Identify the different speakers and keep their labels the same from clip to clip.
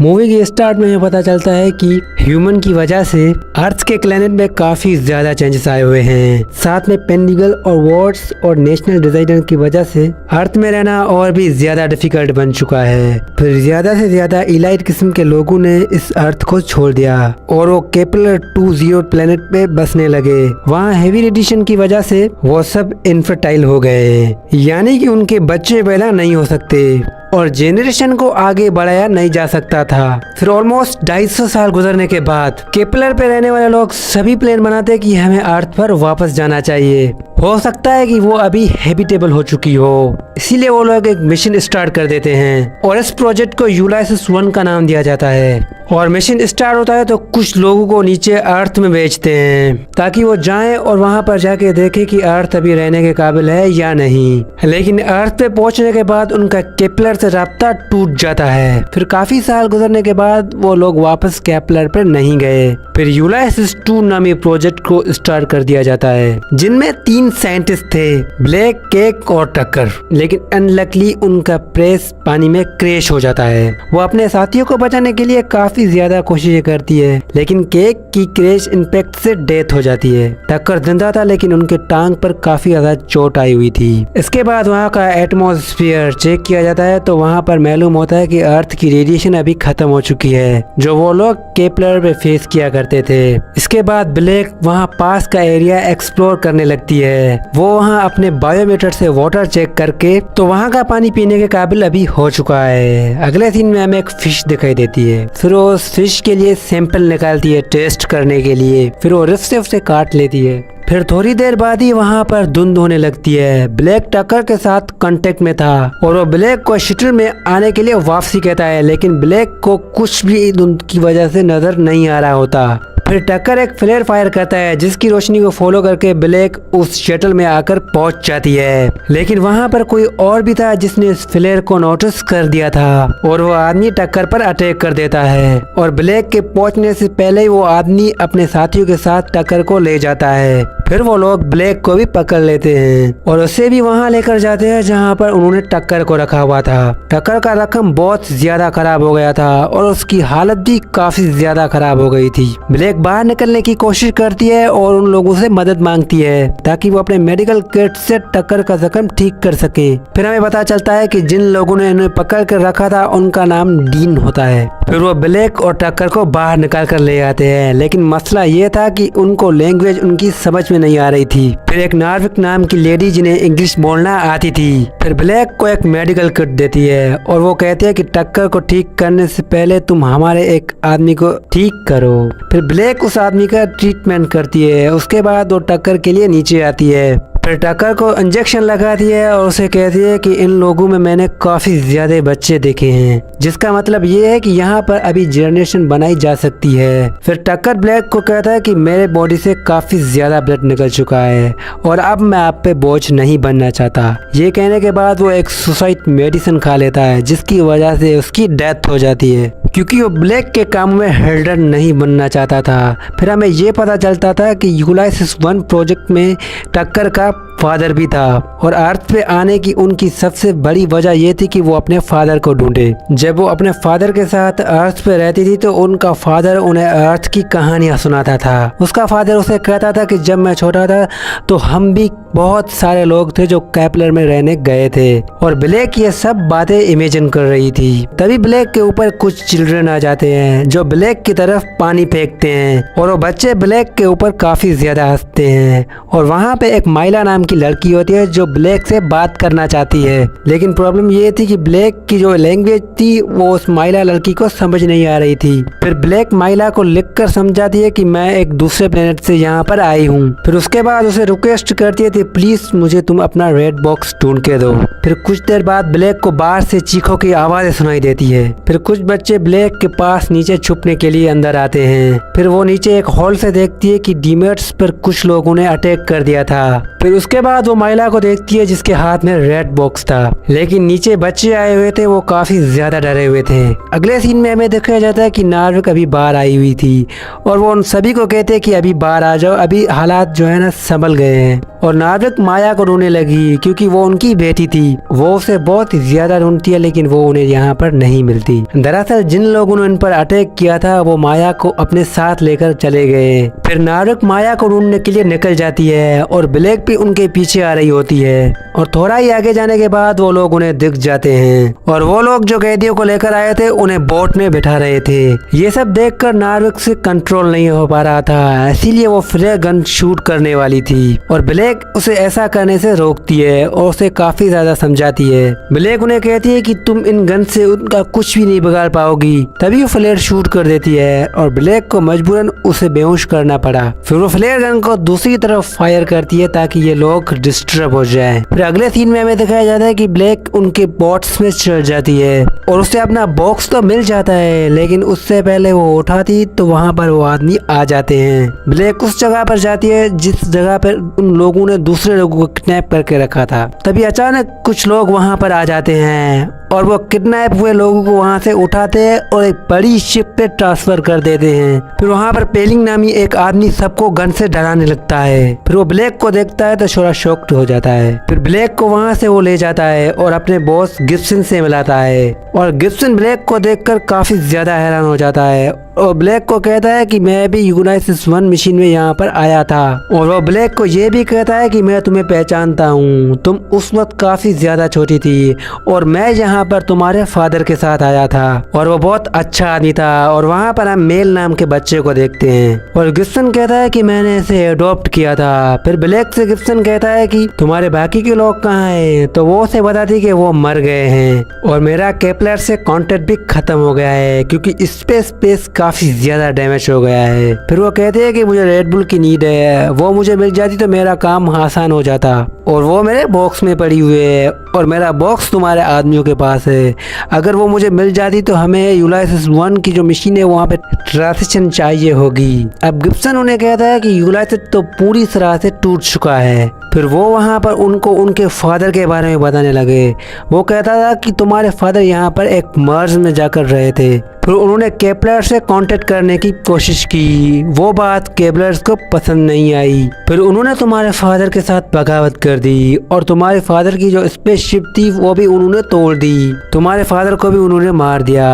Speaker 1: Movie के start में हमें पता चलता है कि ह्यूमन की वजह से अर्थ के प्लेनेट में काफी ज्यादा चेंजेस आए हुए हैं। साथ में पेंडिगल और वॉर्स और नेशनल डिजाइनर की वजह से अर्थ में रहना और भी ज्यादा डिफिकल्ट बन चुका है। फिर ज्यादा से ज्यादा इलाइट किस्म के लोगों ने इस अर्थ को छोड़ दिया और वो केपलर 20 प्लेनेट पे बसने लगे। वहाँ हेवी रेडिएशन की वजह से वो सब इनफर्टाइल हो गए, यानी कि उनके बच्चे पैदा नहीं हो सकते और जेनरेशन को आगे बढ़ाया नहीं जा सकता था। फिर ऑलमोस्ट 250 साल गुजरने के बाद केपलर पे रहने वाले लोग सभी प्लान बनाते कि हमें अर्थ पर वापस जाना चाहिए। हो सकता है कि वो अभी हैबिटेबल हो चुकी हो, इसीलिए वो लोग एक मिशन स्टार्ट कर देते हैं और इस प्रोजेक्ट को यूलाइसिस 1 का नाम दिया जाता है। और मिशन स्टार्ट होता है तो कुछ लोगों को नीचे अर्थ में भेजते हैं ताकि वो जाएं और वहां पर जाके देखें कि अर्थ अभी रहने के काबिल है या नहीं। लेकिन अर्थ पे पहुंचने के बाद उनका केपलर से राब्ता टूट जाता है। फिर काफी साल गुजरने के बाद वो लोग वापस केपलर पर नहीं गए। फिर यूलाइसिस 2 नामी प्रोजेक्ट को स्टार्ट कर दिया जाता है, जिनमें 3 साइंटिस्ट थे, ब्लैक, केक और टक्कर। लेकिन अनलकली उनका प्रेस पानी में क्रैश हो जाता है। वो अपने साथियों को बचाने के लिए काफी ज्यादा कोशिशें करती है, लेकिन केक की क्रैश इंपैक्ट से डेथ हो जाती है। टक्कर जिंदा था लेकिन उनके टांग पर काफी ज्यादा चोट आई हुई थी। इसके बाद वहाँ का एटमॉस्फेयर चेक किया जाता है तो वहाँ पर मालूम होता है कि अर्थ की रेडिएशन अभी खत्म हो चुकी है, जो वो लोग केपलर पे फेस किया करते थे। इसके बाद ब्लैक वहाँ पास का एरिया एक्सप्लोर करने लगती है। वो वहाँ अपने बायोमीटर से वाटर चेक करके तो वहाँ का पानी पीने के काबिल अभी हो चुका है। अगले सीन में हमें एक फिश दिखाई देती है। फिर वो उस फिश के लिए सैंपल निकालती है टेस्ट करने के लिए। फिर वो रिफ से उसे काट लेती है। फिर थोड़ी देर बाद ही वहाँ पर धुंध होने लगती है। ब्लैक टक्कर के साथ कांटेक्ट में था और वो ब्लैक को शटल में आने के लिए वापसी कहता है, लेकिन ब्लैक को कुछ भी धुंध की वजह से नजर नहीं आ रहा होता। फिर टक्कर एक फ्लेयर फायर करता है जिसकी रोशनी को फॉलो करके ब्लैक उस शटल में आकर पहुंच जाती है। लेकिन वहां पर कोई और भी था जिसने इस फ्लेयर को नोटिस कर दिया था और वो आदमी टक्कर पर अटैक कर देता है और ब्लैक के पहुंचने से पहले ही वो आदमी अपने साथियों के साथ टक्कर को ले जाता है। फिर वो लोग ब्लैक को भी पकड़ लेते हैं और उसे भी वहां लेकर जाते हैं जहां पर उन्होंने टक्कर को रखा हुआ था। टक्कर का रकम बहुत ज्यादा खराब हो गया था और उसकी हालत भी काफी ज्यादा खराब हो गई थी। ब्लैक बाहर निकलने की कोशिश करती है और उन लोगों से मदद मांगती है ताकि वो अपने मेडिकल किट से टक्कर का जख्म ठीक कर सके। फिर हमें पता चलता है कि जिन लोगों ने इन्हें पकड़ कर रखा था उनका नाम डीन होता है। फिर वो ब्लैक और टक्कर को बाहर निकाल कर ले आते हैं, लेकिन मसला ये था कि उनको लैंग्वेज उनकी समझ में नहीं आ रही थी। फिर एक नार्विक नाम की लेडी जिन्हें इंग्लिश बोलना आती थी फिर ब्लैक को एक मेडिकल किट देती है और वो कहती है कि टक्कर को ठीक करने से पहले तुम हमारे एक आदमी को ठीक करो। फिर ब्लैक उस आदमी का ट्रीटमेंट करती है। उसके बाद वो टक्कर के लिए नीचे आती है। फिर टक्कर को इंजेक्शन लगाती है और उसे कहती है कि इन लोगों में मैंने काफी ज्यादा बच्चे देखे हैं, जिसका मतलब ये है कि यहाँ पर अभी जनरेशन बनाई जा सकती है। फिर टक्कर ब्लैक को कहता है कि मेरे बॉडी से काफी ज्यादा ब्लड निकल चुका है और अब मैं आप पे बोझ नहीं बनना चाहता। ये कहने के बाद वो एक सुसाइड मेडिसिन खा लेता है जिसकी वजह से उसकी डेथ हो जाती है, क्योंकि वो ब्लैक के काम में हेल्डर नहीं बनना चाहता था। फिर हमें ये पता चलता था कि यूलाइसिस 1 प्रोजेक्ट में टक्कर का फादर भी था और अर्थ पे आने की उनकी सबसे बड़ी वजह ये थी कि वो अपने फादर को ढूंढे। जब वो अपने फादर के साथ अर्थ पे रहती थी तो उनका फादर उन्हें अर्थ की कहानियां सुनाता था। उसका फादर उसे कहता था कि जब मैं छोटा था तो हम भी बहुत सारे लोग थे जो केपलर में रहने गए थे और ब्लैक ये सब बातें इमेजिन कर रही थी। तभी ब्लैक के ऊपर कुछ चिल्ड्रन आ जाते हैं जो ब्लैक की तरफ पानी फेंकते हैं और वो बच्चे ब्लैक के ऊपर काफी ज्यादा हंसते हैं। और वहाँ पे एक माइला नाम की लड़की होती है जो ब्लैक से बात करना चाहती है, लेकिन प्रॉब्लम ये थी कि ब्लैक की जो लैंग्वेज थी वो उस माइला लड़की को समझ नहीं आ रही थी। फिर ब्लैक माइला को लिखकर समझाती है कि मैं एक दूसरे प्लेनेट से यहाँ पर आई हूँ। फिर उसके बाद उसे रिक्वेस्ट करती है प्लीज मुझे तुम अपना रेड बॉक्स ढूंढ के दो। फिर कुछ देर बाद ब्लैक को बाहर से चीखों की आवाजें सुनाई देती है। फिर कुछ बच्चे ब्लैक के पास नीचे छुपने के लिए अंदर आते हैं। फिर वो नीचे एक हॉल से देखती है कि डीमेट्स पर कुछ लोगों ने अटैक कर दिया था फिर उसके बाद वो महिला को देखती है जिसके हाथ में रेड बॉक्स था, लेकिन नीचे बच्चे आए हुए थे, वो काफी ज्यादा डरे हुए थे। अगले सीन में हमें देखा जाता है कि नार्विक अभी बाहर आई हुई थी और वो उन सभी को कहते हैं कि अभी बाहर आ जाओ, अभी हालात जो है ना संभल गए हैं। और नार्विक माया को रोने लगी क्योंकि वो उनकी बेटी थी। वो उसे बहुत ज्यादा ढूंढती है लेकिन वो उन्हें यहाँ पर नहीं मिलती। दरअसल जिन लोगों ने इन पर अटैक किया था वो माया को अपने साथ लेकर चले गए। फिर नार्विक माया को ढूंढने के लिए निकल जाती है और ब्लैक भी उनके पीछे आ रही होती है। और थोड़ा ही आगे जाने के बाद वो लोग उन्हें दिख जाते हैं और वो लोग जो कैदियों को लेकर आए थे उन्हें बोट में बिठा रहे थे। ये सब देखकर नार्विक से कंट्रोल नहीं हो पा रहा था, इसीलिए वो फ्लेयर गन शूट करने वाली थी और ब्लैक उसे ऐसा करने से रोकती है और उसे काफी ज्यादा समझाती है। ब्लैक उन्हें कहती है कि तुम इन गन से उनका कुछ भी नहीं बिगाड़ पाओगी। तभी वो फ्लेयर शूट कर देती है और ब्लैक को मजबूरन उसे बेहोश करना पड़ा। फिर वो फ्लेयर गन को दूसरी तरफ फायर करती है ताकि ये लोग डिस्टर्ब हो जाएं। फिर अगले सीन में हमें दिखाया जाता है कि ब्लैक उनके बॉट्स में चढ़ जाती है और उसे अपना बॉक्स तो मिल जाता है, लेकिन उससे पहले वो उठाती तो वहाँ पर वो आदमी आ जाते हैं। ब्लैक उस जगह पर जाती है जिस जगह पर उन लोगों ने दूसरे लोगों को किडनैप करके रखा था। तभी अचानक कुछ लोग वहाँ पर आ जाते हैं और वो किडनैप हुए लोगों को वहाँ से उठाते हैं और एक बड़ी शिप पे ट्रांसफर कर देते हैं। फिर वहाँ पर पेलिंग नामी एक आदमी सबको गन से डराने लगता है। फिर वो ब्लैक को देखता है तो थोड़ा शॉक्ड हो जाता है। फिर ब्लैक को वहाँ से वो ले जाता है और अपने बॉस गिब्सन से मिलाता है और गिब्सन ब्लैक को देखकर काफी ज्यादा हैरान हो जाता है और ब्लैक को कहता है कि मैं भी यूनाइसिस 1 मिशन में यहाँ पर आया था। और वो ब्लैक को ये भी कहता है कि मैं तुम्हें पहचानता हूँ, तुम उस वक्त काफी ज्यादा छोटी थी और मैं यहाँ पर तुम्हारे फादर के साथ आया था और वो बहुत अच्छा आदमी था। और वहाँ पर हम मेल नाम के बच्चे को देखते हैं और गिब्सन कहता है कि मैंने इसे अडॉप्ट किया था। फिर ब्लैक से गिब्सन कहता है कि तुम्हारे बाकी के लोग कहाँ हैं, तो वो उसे बताती कि वो मर गए हैं और मेरा केपलर से कॉन्टेक्ट भी खत्म हो गया है क्योंकि स्पेस काफी ज्यादा डैमेज हो गया है। फिर वो कहते हैं कि मुझे रेड बुल की नीड है, वो मुझे मिल जाती तो मेरा काम आसान हो जाता और वो मेरे बॉक्स में पड़ी हुई है और मेरा बॉक्स तुम्हारे आदमियों के पास है। अगर वो मुझे मिल जाती तो हमें यूनाइसिस 1 की जो मशीन है वहाँ पे ट्रांजिशन चाहिए होगी। अब गिब्सन उन्हें कहता है कि यूनाइसिस तो पूरी तरह से टूट चुका है। फिर वो वहाँ पर उनको उनके फादर के बारे में बताने लगे। वो कहता था कि तुम्हारे फादर यहाँ पर एक मर्ज में जाकर रहे थे। फिर उन्होंने केपलर से कांटेक्ट करने की कोशिश की, वो बात केपलर को पसंद नहीं आई। फिर उन्होंने तुम्हारे फादर के साथ बगावत कर दी और तुम्हारे फादर की जो स्पेसशिप थी वो भी उन्होंने तोड़ दी, तुम्हारे फादर को भी उन्होंने मार दिया।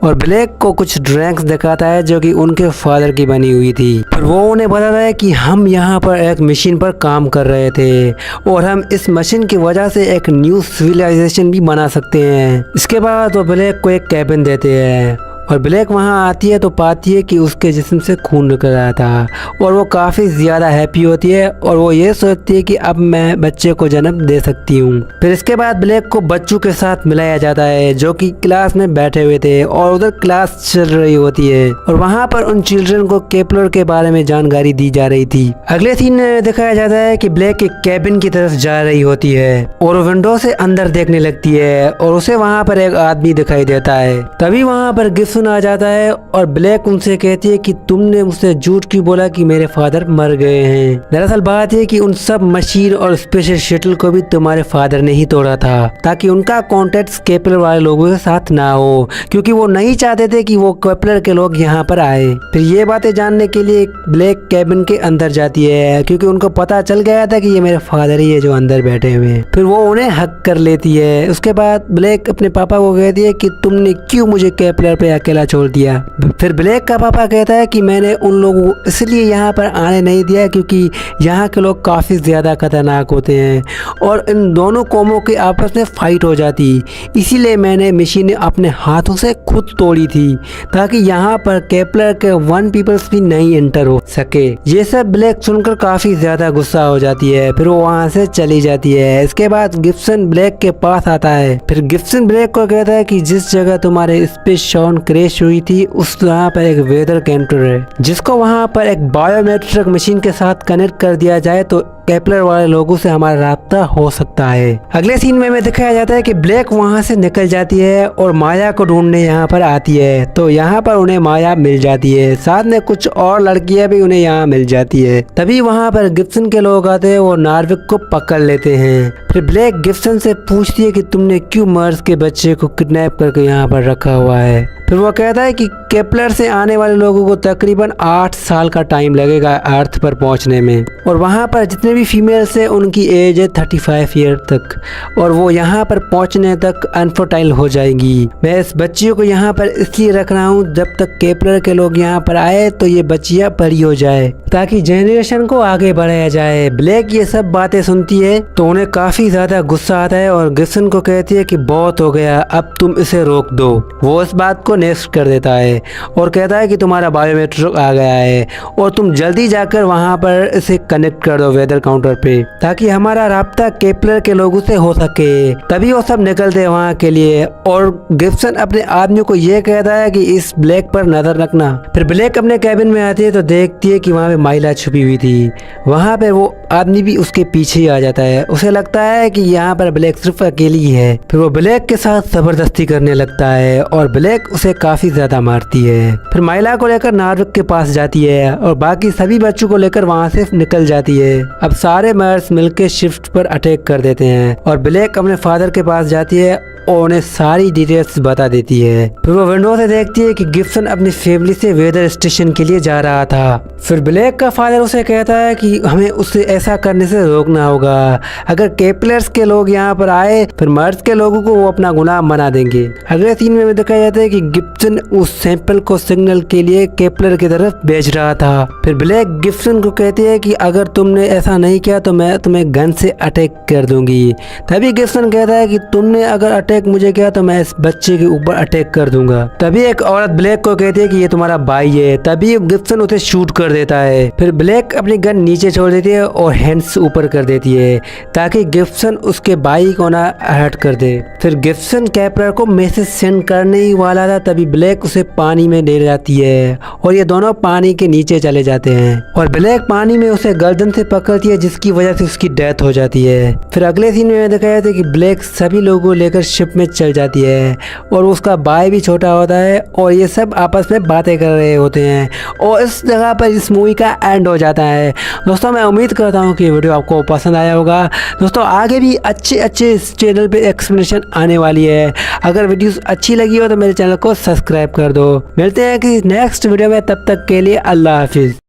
Speaker 1: और ब्लैक को कुछ ड्रैंक्स दिखाता है जो कि उनके फादर की बनी हुई थी। फिर वो उन्हें बताता है कि हम यहाँ पर एक मशीन पर काम कर रहे थे और हम इस मशीन की वजह से एक न्यू सिविलाइजेशन भी बना सकते हैं। इसके बाद वो ब्लैक को एक कैबिन देते हैं और ब्लैक वहाँ आती है तो पाती है कि उसके जिस्म से खून निकल रहा था और वो काफ़ी ज़्यादा हैप्पी होती है और वो ये सोचती है कि अब मैं बच्चे को जन्म दे सकती हूँ। फिर इसके बाद ब्लैक को बच्चों के साथ मिलाया जाता है जो कि क्लास में बैठे हुए थे और उधर क्लास चल रही होती है और वहाँ पर उन चिल्ड्रन को केपलर के बारे में जानकारी दी जा रही थी। अगले सीन में दिखाया जाता है कि ब्लैक एक कैबिन की तरफ जा रही होती है और विंडो से अंदर देखने लगती है और उसे वहाँ पर एक आदमी दिखाई देता है। तभी वहाँ पर गिब्सन आ जाता है और ब्लैक उनसे कहती है कि तुमने मुझसे झूठ क्यों बोला कि मेरे फादर मर गए हैं। दरअसल बात है कि उन सब मशीन और स्पेशल शटल को भी तुम्हारे फादर ने ही तोड़ा था ताकि उनका कॉन्टेक्ट केपलर वाले लोगों के साथ ना हो, क्योंकि वो नहीं चाहते थे कि वो केपलर के लोग यहाँ पर आए। फिर ये बातें जानने के लिए ब्लैक कैबिन के अंदर जाती है क्योंकि उनको पता चल गया था कि ये मेरे फादर ही है जो अंदर बैठे हुए हैं। फिर वो उन्हें हक कर लेती है। उसके बाद ब्लैक अपने पापा को कहती है कि तुमने क्यों मुझे केपलर पे अकेला छोड़ दिया। फिर ब्लैक का पापा कहता है कि मैंने उन लोगों को इसलिए यहाँ पर आने नहीं दिया क्योंकि यहाँ के लोग काफ़ी ज़्यादा खतरनाक होते हैं और इन दोनों कौमों के आपस में फाइट हो जाती, इसीलिए मैंने मशीनें अपने हाथों से खुद तोड़ी थी ताकि यहाँ पर केपलर के 1 पीपल्स भी नहीं एंटर हो सके। ये सब ब्लैक सुनकर काफ़ी ज़्यादा गुस्सा हो जाती है। फिर वो वहाँ से चली जाती है। इसके बाद गिब्सन ब्लैक के पास आता है। फिर गिब्सन ब्लैक को कहता है कि जिस जगह तुम्हारे स्पेस शॉन क्रैश हुई थी उस जगह पर एक वेदर कैंटर है जिसको वहाँ पर एक बायोमेट्रिक मशीन के साथ कनेक्ट कर दिया जाए तो केपलर वाले लोगों से हमारा राब्ता हो सकता है। अगले सीन में दिखाया जाता है कि ब्लैक वहाँ से निकल जाती है और माया को ढूंढने यहाँ पर आती है। तो यहाँ पर उन्हें माया मिल जाती है, साथ में कुछ और लड़कियां भी उन्हें यहाँ मिल जाती है। तभी वहाँ पर गिब्सन के लोग आते हैं और नार्विक को पकड़ लेते हैं। फिर ब्लैक गिब्सन से पूछती है कि तुमने क्यों मर्स के बच्चे को किडनैप करके यहाँ पर रखा हुआ है। फिर वो कहता है कि केपलर से आने वाले लोगों को तकरीबन 8 साल का टाइम लगेगा अर्थ पर पहुंचने में, और वहां पर जितने भी फीमेल्स हैं उनकी एज है 35 ईयर तक, और वो यहां पर पहुंचने तक अनफर्टाइल हो जाएंगी। मैं इस बच्चियों को यहां पर इसलिए रख रहा हूं जब तक केपलर के लोग यहां पर आए तो ये बच्चियां बड़ी हो जाए, ताकि जेनरेशन को आगे बढ़ाया जाए। ब्लैक ये सब बातें सुनती है तो उन्हें काफी ज्यादा गुस्सा आता है और गिब्सन को कहती है कि बहुत हो गया, अब तुम इसे रोक दो। वो इस बात को नेक्स्ट कर देता है और कहता है कि तुम्हारा बायोमेट्रिक आ गया है और तुम जल्दी जाकर वहां पर इसे कनेक्ट कर दो वेदर काउंटर पे, ताकि हमारा राब्ता केपलर के लोगों से हो सके। तभी वो सब निकलते हैं वहां के लिए और गिब्सन अपने आदमी को ये कहता है कि इस ब्लैक पर नजर रखना। फिर ब्लैक अपने कैबिन में आती है तो देखती है कि वहां पे माइला छुपी हुई थी। वहां पे वो आदमी भी उसके पीछे ही आ जाता है। उसे लगता है कि यहाँ पर ब्लैक सिर्फ अकेली ही है। फिर वो ब्लैक के साथ जबरदस्ती करने लगता है और ब्लैक उसे काफी ज्यादा मारती है। फिर माइला को लेकर नार्विक के पास जाती है और बाकी सभी बच्चों को लेकर वहाँ से निकल जाती है। अब सारे मर्स मिलकर शिफ्ट पर अटैक कर देते हैं और ब्लैक अपने फादर के पास जाती है और उन्हें सारी डिटेल्स बता देती है। फिर वो विंडो से देखती है कि गिब्सन अपनी फैमिली से वेदर स्टेशन के लिए जा रहा था। फिर ब्लैक का फादर उसे कहता है कि हमें उसे ऐसा करने से रोकना होगा। अगर केपलर्स के लोग यहाँ पर आए फिर मर्स के लोगों को वो अपना गुनाह मना देंगे। अगले सीन में दिखाया जाता है कि गिब्सन उस सैंपल को सिग्नल के लिए केपलर की तरफ भेज रहा था। फिर ब्लैक गिब्सन को कहती है कि अगर तुमने ऐसा नहीं किया तो मैं तुम्हें गन से अटैक कर दूंगी। तभी गिब्सन कहता है कि तुमने अगर अटैक मुझे किया तो मैं इस बच्चे के ऊपर अटैक कर दूंगा। तभी एक औरत ब्लैक को कहती है कि ये तुम्हारा भाई है। तभी गिब्सन उसे शूट कर देता है। फिर ब्लैक अपनी गन नीचे छोड़ देती है और हैंड्स ऊपर कर देती है ताकि गिब्सन उसके भाई को ना हर्ट कर दे। फिर गिब्सन केपलर को मैसेज सेंड करने ही वाला था तभी ब्लैक उसे पानी में ले जाती है और ये दोनों पानी के नीचे चले जाते हैं और ब्लैक पानी में उसे गर्दन से पकड़ती है जिसकी वजह से उसकी डेथ हो जाती है। फिर अगले सीन में दिखाया था कि ब्लैक सभी लोगों को लेकर शिप में चल जाती है और उसका भाई भी छोटा होता है और ये सब आपस में बातें कर रहे होते हैं और इस जगह पर इस मूवी का एंड हो जाता है। दोस्तों मैं उम्मीद करता हूँ कि ये वीडियो आपको पसंद आया होगा। दोस्तों आगे भी अच्छे इस चैनल पे एक्सप्लेनेशन आने वाली है। अगर वीडियो अच्छी लगी हो तो मेरे चैनल को सब्सक्राइब कर दो। मिलते हैं कि नेक्स्ट वीडियो में, तब तक के लिए अल्लाह हाफिज।